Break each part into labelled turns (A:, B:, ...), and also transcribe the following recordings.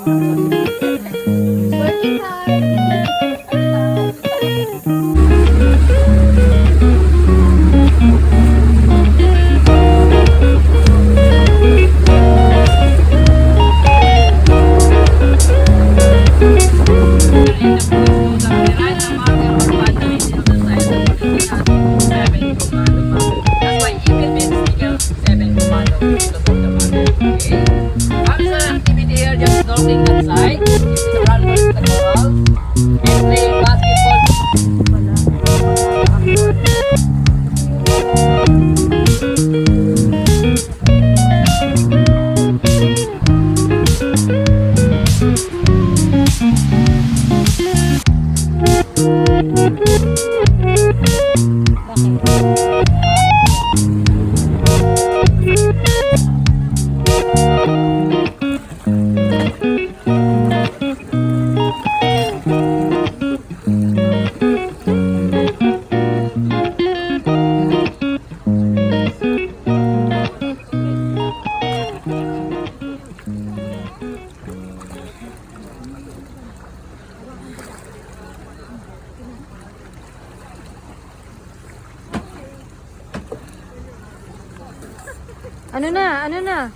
A: Working hard.
B: Snorkeling outside, around the coral, and playing basketball.
A: Ano na? Ano na?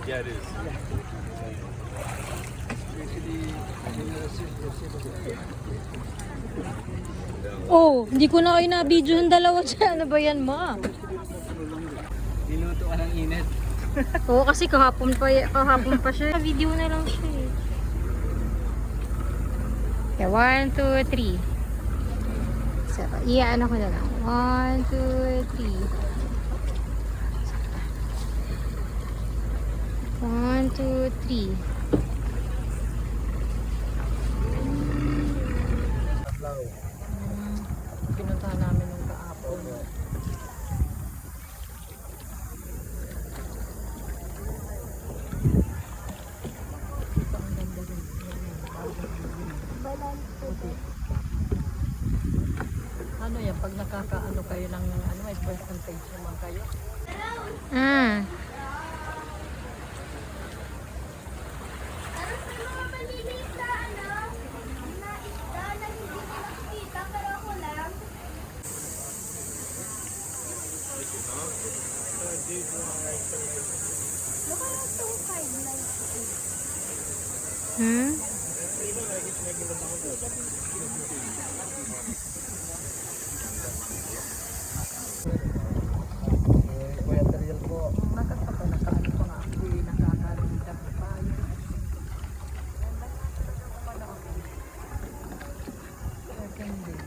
C: Yeah, it is.
A: Oh, hindi ko na kayo na-video yung dalawa dyan. Ano ba yan, ma?
B: Niluto ka ng init.
A: Oo, kasi kahapon pa siya. Video na lang siya eh. Okay, 1, 2, 3. So, ano ko na lang. 1, 2, 3. 1, 2, 3. Pinuntahan namin ng kahapon. Ano yan? Pag nakakaano kayo ng may percentage naman kayo?
B: Kuya Teriel po. Nakaano pa nga ako eh. Nakakalindak pa yun. Second day.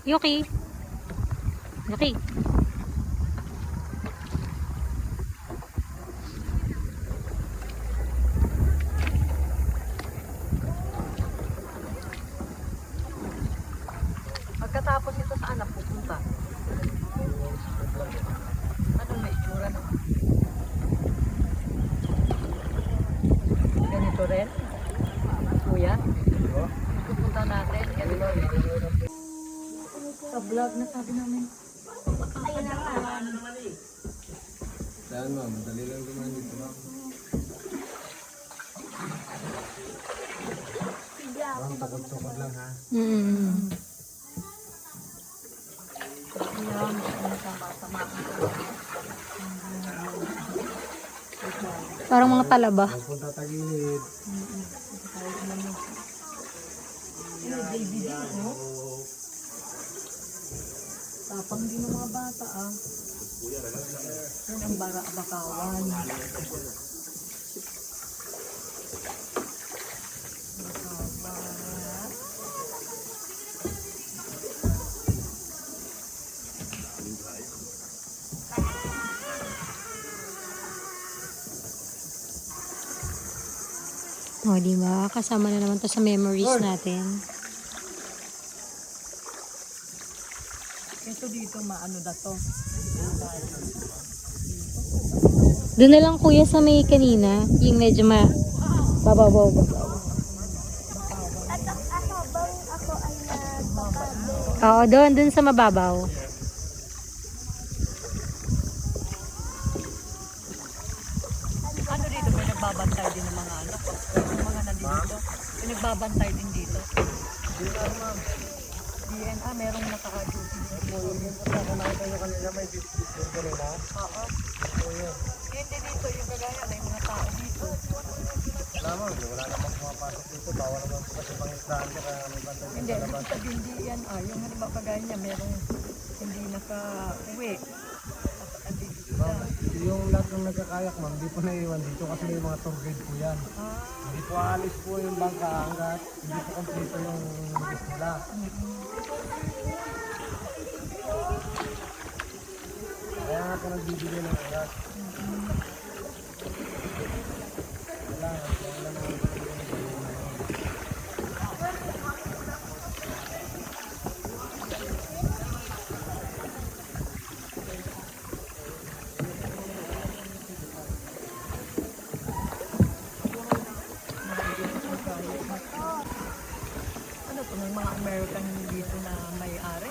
A: Yuki. Yuki.
B: Pagkatapos ito saan na pupunta? Ano may itsura na? Ganito rin? Kuya? Pupunta natin. Ganito rin. Sa vlog na sabi namin.
A: Ayun na nga.
C: Saan ma'am? Madali lang dumaan dito ma'am. Ma'am, takot-takot lang ha.
A: Parang mga talaba.
C: Punta tagilid.
B: Tapang din ng mga bata ah. Yan ang bakawan.
A: O, di ba? Kasama na naman to sa memories natin.
B: Ito dito, maano na to.
A: Doon na lang kuya sa may kanina, yung medyo babaw. Oo, doon sa mababaw.
B: Ano dito, may nagbabantay din ng mga ano. Yung mga nandito, may nagbabantay din dito. DNR, merong naka-duty dito.
C: Nakita nyo kanina may biscuit kanina.
B: Oo. Hindi dito, yung kagaya, may mga tao dito.
C: Wala namang pumapasok dito. Bawal naman po kasi pangisdaan ko kaya may bantay
B: Hindi, dito sa dindi yan, yung halimbawa kagaya niya, merong hindi naka-uwi. Andito sila.
C: Yung lahat ng nagkakayak ma'am, hindi po naiwan dito kasi may mga tour guide po yan. Hindi po aalis po yung bangka hanggat hindi po kompleto yung list nila. Kaya nga po nagbibigay ng oras.
B: Ano po, may mga American dito na may-ari?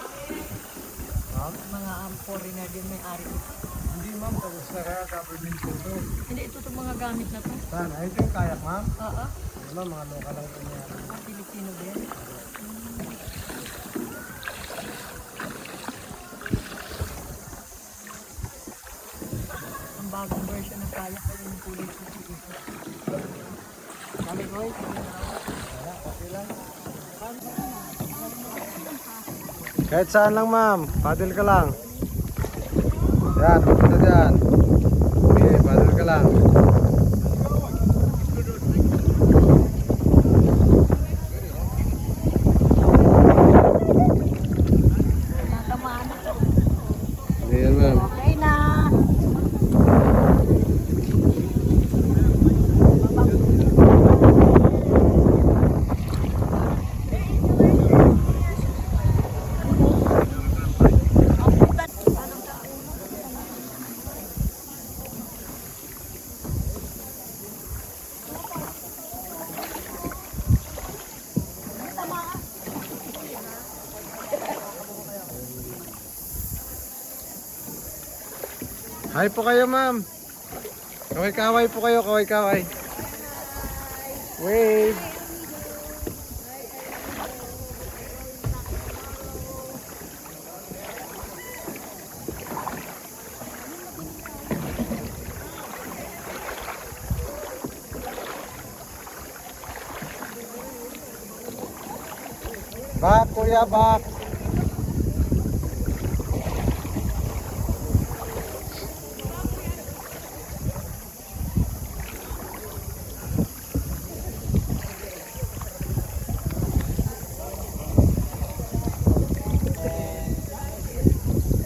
C: Ma'am?
B: Mga foreigner din may-ari.
C: Hindi ma'am, tapos na kaya government po ito.
B: Hindi, ito itong mga gamit na to.
C: Saan? Ayun po yung kayak ma'am.
B: Oo.
C: Ano ma'am, mga local lang po niya.
B: Filipino din. Ang bagong version ng kayak ko yung kulay puti. Kami ko,
C: Kahit saan lang ma'am, paddle ka lang. Yan, pupunta dyan. Okay, paddle ka lang.
B: natamaan na to.
C: Ayan ma'am.
B: Okay na.
C: Hi po kayo ma'am. Kaway-kaway po kayo, kaway-kaway. Wave. Back kuya, back.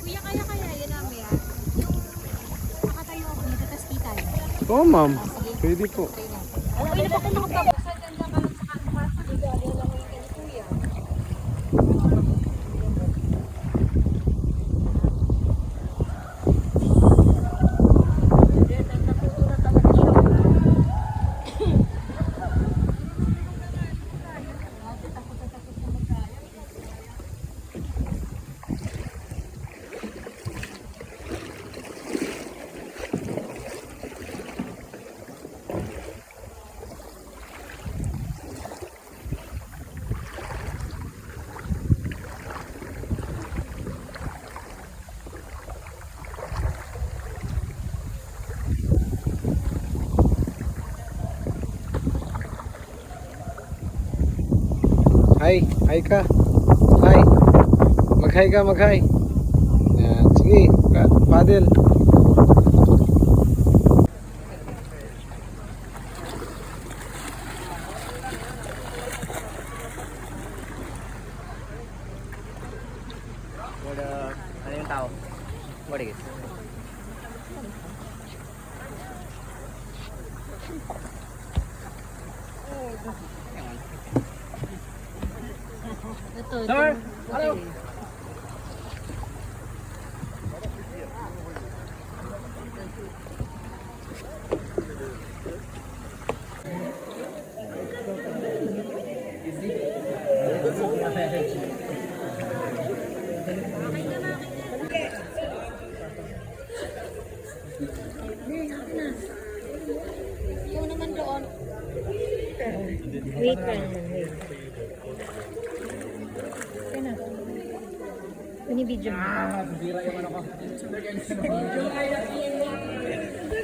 A: Kuya, kaya yun namin yung nakatayo ako dito, tas kita yun.
C: Oo ma'am, pwede po.
A: Okay na ba kung magpapasa dyan lang ka lang sa kanwas? Hindi lang yung kay kuya.
C: Hi, hi ka. Hi. Mag-hi ka, mag-hi. Yan, sige, paddle.
D: Ano yung tao? What is it?
B: Ito.
C: Sir, hello.
B: Yung naman doon.
A: Wait lang, wait. Kaya na. Binibidyo mo.
C: Bira yung ano ko.